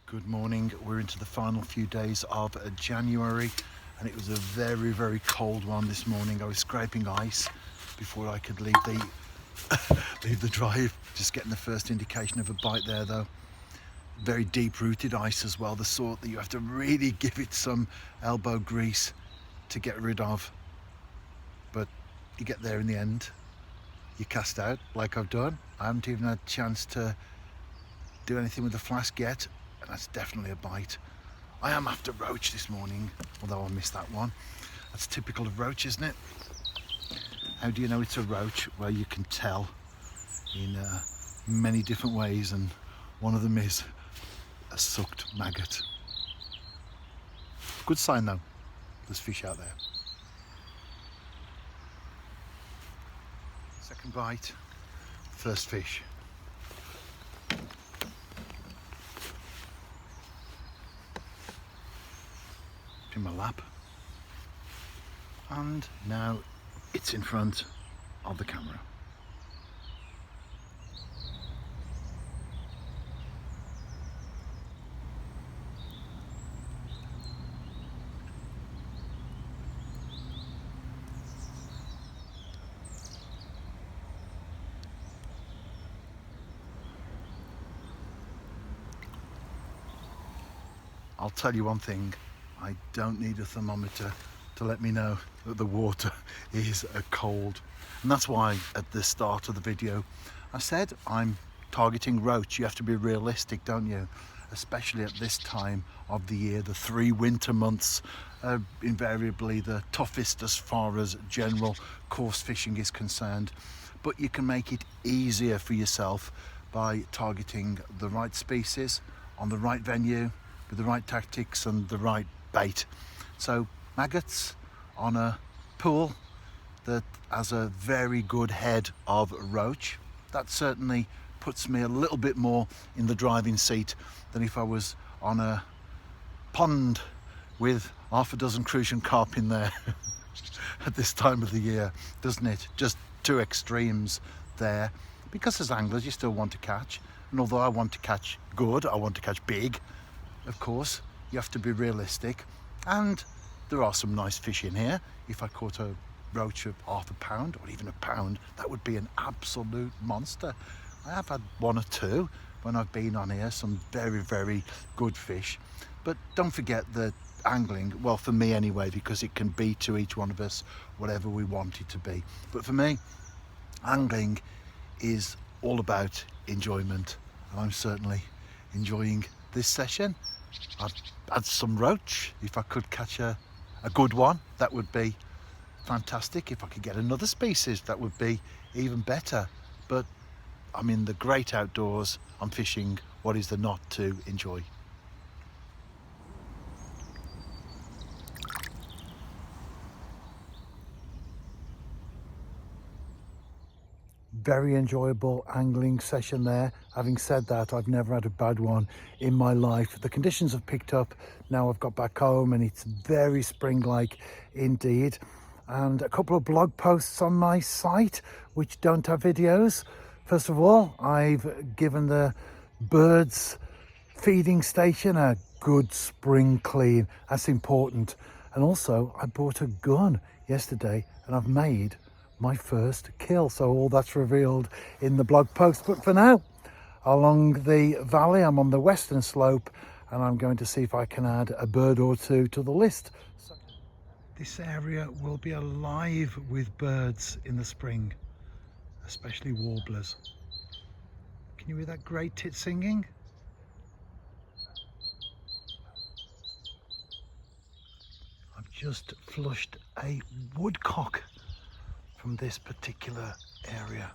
Good morning. We're into the final few days of January and it was a very, very cold one this morning. I was scraping ice before I could leave the leave the drive. Just getting the first indication of a bite there though. Very deep rooted ice as well, the sort that you have to really give it some elbow grease to get rid of. But you get there in the end. You cast out like I've done. I haven't even had a chance to do anything with the flask yet. And that's definitely a bite. I am after roach this morning, although I missed that one. That's typical of roach, isn't it? How do you know it's a roach? Well, you can tell in many different ways, and one of them is a sucked maggot. Good sign though, there's fish out there. Second bite, first fish. In my lap, and now it's in front of the camera. I'll tell you one thing, I don't need a thermometer to let me know that the water is cold. And that's why at the start of the video I said I'm targeting roach. You have to be realistic, don't you? Especially at this time of the year. The 3 winter months are invariably the toughest as far as general coarse fishing is concerned. But you can make it easier for yourself by targeting the right species on the right venue with the right tactics and the right bait. So maggots on a pool that has a very good head of roach, that certainly puts me a little bit more in the driving seat than if I was on a pond with half a dozen crucian carp in there at this time of the year, doesn't it? Just two extremes there, because as anglers you still want to catch, and although I want to catch good, I want to catch big, of course, you have to be realistic, and there are some nice fish in here. If I caught a roach of half a pound or even a pound, that would be an absolute monster. I have had 1 or 2 when I've been on here, some very, very good fish. But don't forget that angling, well, for me anyway, because it can be to each one of us whatever we want it to be. But for me, angling is all about enjoyment, and I'm certainly enjoying this session. I've had some roach. If I could catch a good one, that would be fantastic. If I could get another species, that would be even better. But I'm in the great outdoors. I'm fishing. What is there not to enjoy? Very enjoyable angling session there. Having said that, I've never had a bad one in my life. The conditions have picked up now I've got back home, and it's very spring-like indeed. And a couple of blog posts on my site which don't have videos. First of all, I've given the birds feeding station a good spring clean. That's important. And also I bought a gun yesterday and I've made my first kill, so all that's revealed in the blog post. But for now, along the valley, I'm on the western slope, and I'm going to see if I can add a bird or two to the list. This area will be alive with birds in the spring, especially warblers. Can you hear that great tit singing? I've just flushed a woodcock from this particular area.